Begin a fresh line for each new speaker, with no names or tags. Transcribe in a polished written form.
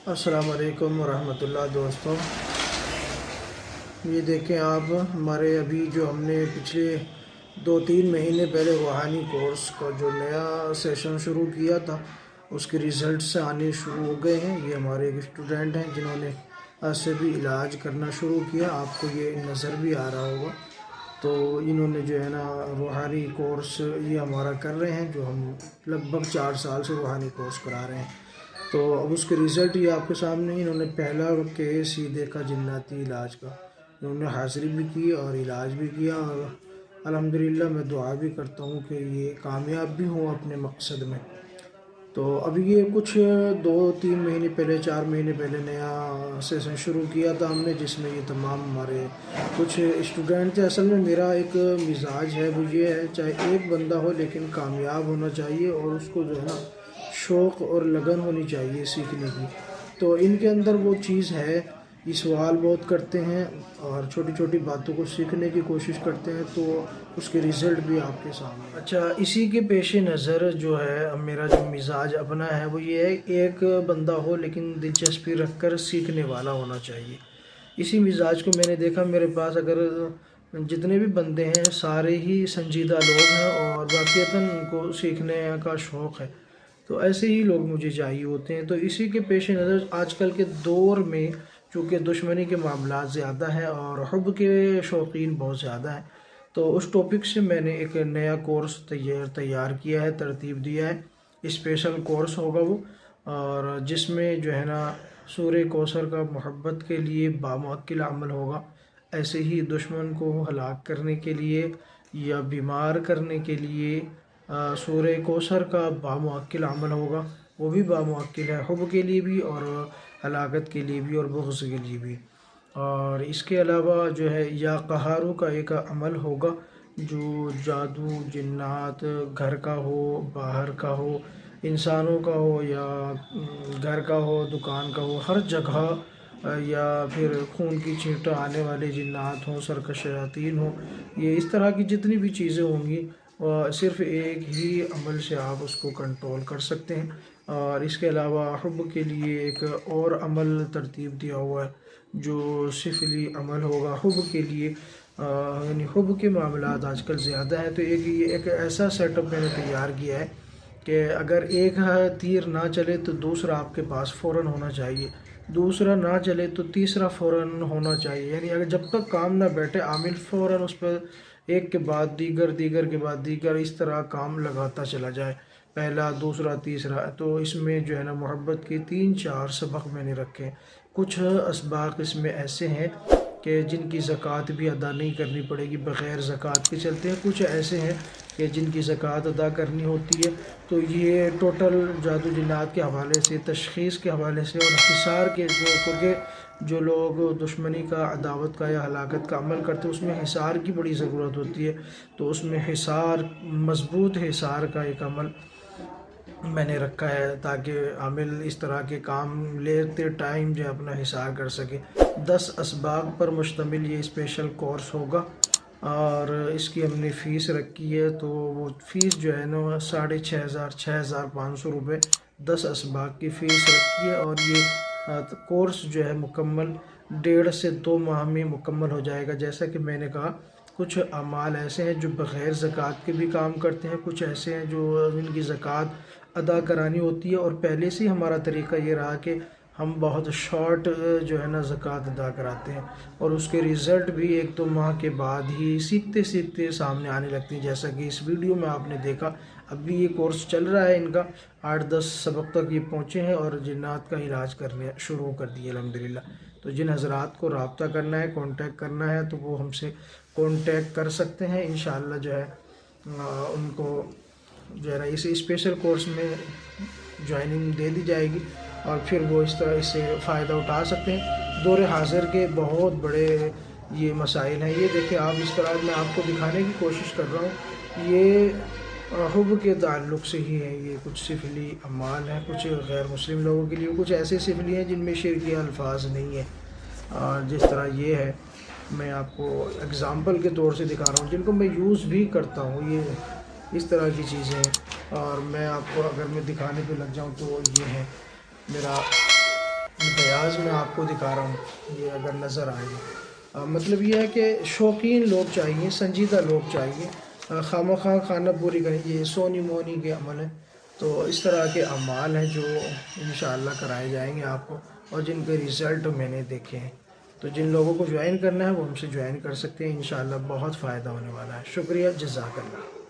السلام علیکم ورحمۃ اللہ دوستوں، یہ دیکھیں آپ ہمارے ابھی جو ہم نے پچھلے 2-3 مہینے پہلے روحانی کورس کا جو نیا سیشن شروع کیا تھا اس کے ریزلٹس آنے شروع ہو گئے ہیں۔ یہ ہمارے ایک اسٹوڈنٹ ہیں جنہوں نے آج سے بھی علاج کرنا شروع کیا، آپ کو یہ نظر بھی آ رہا ہوگا۔ تو انہوں نے جو ہے نا روحانی کورس یہ ہمارا کر رہے ہیں، جو ہم لگ بھگ 4 سال سے روحانی کورس کرا رہے ہیں۔ تو اب اس کے ریزلٹ یہ آپ کے سامنے، انہوں نے پہلا کیس ہی دیکھا جناتی علاج کا، انہوں نے حاضری بھی کی اور علاج بھی کیا، اور الحمدللہ میں دعا بھی کرتا ہوں کہ یہ کامیاب بھی ہوں اپنے مقصد میں۔ تو اب یہ کچھ 2-3 مہینے پہلے 4 مہینے پہلے نیا سیشن شروع کیا تھا ہم نے، جس میں یہ تمام ہمارے کچھ اسٹوڈنٹ تھے۔ اصل میں میرا ایک مزاج ہے، وہ یہ ہے چاہے ایک بندہ ہو لیکن کامیاب ہونا چاہیے، اور اس کو جو ہے نا شوق اور لگن ہونی چاہیے سیکھنے کی۔ تو ان کے اندر وہ چیز ہے، یہ سوال بہت کرتے ہیں اور چھوٹی چھوٹی باتوں کو سیکھنے کی کوشش کرتے ہیں، تو اس کے ریزلٹ بھی آپ کے سامنے۔ اچھا، اسی کے پیش نظر جو ہے میرا جو مزاج اپنا ہے وہ یہ ہے، ایک بندہ ہو لیکن دلچسپی رکھ کر سیکھنے والا ہونا چاہیے۔ اسی مزاج کو میں نے دیکھا میرے پاس اگر جتنے بھی بندے ہیں سارے ہی سنجیدہ لوگ ہیں اور واقعتاً ان کو سیکھنے کا شوق ہے، تو ایسے ہی لوگ مجھے چاہیے ہوتے ہیں۔ تو اسی کے پیش نظر آج کل کے دور میں چونکہ دشمنی کے معاملات زیادہ ہیں اور حب کے شوقین بہت زیادہ ہیں، تو اس ٹاپک سے میں نے ایک نیا کورس تیار کیا ہے، ترتیب دیا ہے۔ اسپیشل کورس ہوگا وہ، اور جس میں جو ہے نا سورہ کوثر کا محبت کے لیے بامعقل عمل ہوگا، ایسے ہی دشمن کو ہلاک کرنے کے لیے یا بیمار کرنے کے لیے سورہ کوثر کا بامعقل عمل ہوگا، وہ بھی بامعقل ہے، حب کے لیے بھی اور ہلاکت کے لیے بھی اور بغض کے لیے بھی۔ اور اس کے علاوہ جو ہے یا قہارو کا ایک عمل ہوگا جو جادو جنات، گھر کا ہو باہر کا ہو، انسانوں کا ہو یا گھر کا ہو دکان کا ہو، ہر جگہ، یا پھر خون کی چھینٹیں آنے والے جنات ہوں، سرکش شیاطین ہوں، یہ اس طرح کی جتنی بھی چیزیں ہوں گی، صرف ایک ہی عمل سے آپ اس کو کنٹرول کر سکتے ہیں۔ اور اس کے علاوہ حب کے لیے ایک اور عمل ترتیب دیا ہوا ہے جو سفلی عمل ہوگا حب کے لیے، یعنی حب کے معاملات آج کل زیادہ ہیں، تو ایک ایسا سیٹ اپ میں نے تیار کیا ہے کہ اگر ایک تیر نہ چلے تو دوسرا آپ کے پاس فوراً ہونا چاہیے، دوسرا نہ چلے تو تیسرا فوراً ہونا چاہیے، یعنی اگر جب تک کام نہ بیٹھے عامل فوراً اس پر ایک کے بعد دیگر، دیگر کے بعد دیگر، اس طرح کام لگاتا چلا جائے، پہلا دوسرا تیسرا۔ تو اس میں جو ہے نا محبت کے 3-4 سبق میں نے رکھے۔ کچھ اسباق اس میں ایسے ہیں کہ جن کی زکوٰۃ بھی ادا نہیں کرنی پڑے گی، بغیر زکوٰۃ کے چلتے ہیں، کچھ ایسے ہیں کہ جن کی زکوٰۃ ادا کرنی ہوتی ہے۔ تو یہ ٹوٹل جادو جنات کے حوالے سے، تشخیص کے حوالے سے اور حصار کے، کیونکہ جو لوگ دشمنی کا، عداوت کا یا ہلاکت کا عمل کرتے ہیں اس میں حصار کی بڑی ضرورت ہوتی ہے، تو اس میں حصار، مضبوط حصار کا ایک عمل میں نے رکھا ہے تاکہ عامل اس طرح کے کام لیتے ٹائم جو اپنا حصار کر سکے۔ 10 اسباق پر مشتمل یہ اسپیشل کورس ہوگا، اور اس کی ہم نے فیس رکھی ہے، تو وہ فیس جو ہے نا 6,500 روپے 10 اسباق کی فیس رکھی ہے، اور یہ کورس جو ہے مکمل 1.5 سے 2 ماہ میں مکمل ہو جائے گا۔ جیسا کہ میں نے کہا کچھ اعمال ایسے ہیں جو بغیر زکوٰۃ کے بھی کام کرتے ہیں، کچھ ایسے ہیں جو ان کی زکوٰۃ ادا کرانی ہوتی ہے، اور پہلے سے ہی ہمارا طریقہ یہ رہا کہ ہم بہت شارٹ جو ہے نا زکوٰۃ ادا کراتے ہیں، اور اس کے ریزلٹ بھی 1-2 ماہ کے بعد ہی سیکھتے سیکھتے سامنے آنے لگتی ہیں، جیسا کہ اس ویڈیو میں آپ نے دیکھا۔ اب بھی یہ کورس چل رہا ہے ان کا، 8-10 سبق تک یہ پہنچے ہیں اور جنات کا علاج کرنے شروع کر دیے الحمدللہ۔ تو جن حضرات کو رابطہ کرنا ہے، کانٹیکٹ کرنا ہے، تو وہ ہم سے کانٹیکٹ کر سکتے ہیں، انشاءاللہ جو ہے ان کو جو ہے نا اس اسپیشل کورس میں جوائننگ دے دی جائے گی، اور پھر وہ اس طرح اس سے فائدہ اٹھا سکتے ہیں۔ دور حاضر کے بہت بڑے یہ مسائل ہیں، یہ دیکھیں آپ، اس طرح میں آپ کو دکھانے کی کوشش کر رہا ہوں، یہ حب کے تعلق سے ہی ہے، یہ کچھ سفلی اعمال ہیں، کچھ غیر مسلم لوگوں کے لیے کچھ ایسے سفلی ہیں جن میں شرکی الفاظ نہیں ہیں، اور جس طرح یہ ہے میں آپ کو اگزامپل کے طور سے دکھا رہا ہوں، جن کو میں یوز بھی کرتا ہوں، یہ اس طرح کی چیزیں ہیں۔ اور میں آپ کو اگر میں دکھانے پہ لگ جاؤں تو یہ ہے میرا بیاض میں آپ کو دکھا رہا ہوں، یہ اگر نظر آئے گا، مطلب یہ ہے کہ شوقین لوگ چاہیے، سنجیدہ لوگ چاہیے، خواہ خانہ پوری کریں، یہ سونی مونی کے عمل ہیں، تو اس طرح کے اعمال ہیں جو انشاءاللہ کرائے جائیں گے آپ کو، اور جن کے ریزلٹ میں نے دیکھے ہیں، تو جن لوگوں کو جوائن کرنا ہے وہ ہم سے جوائن کر سکتے ہیں، انشاءاللہ بہت فائدہ ہونے والا ہے۔ شکریہ، جزاک اللہ۔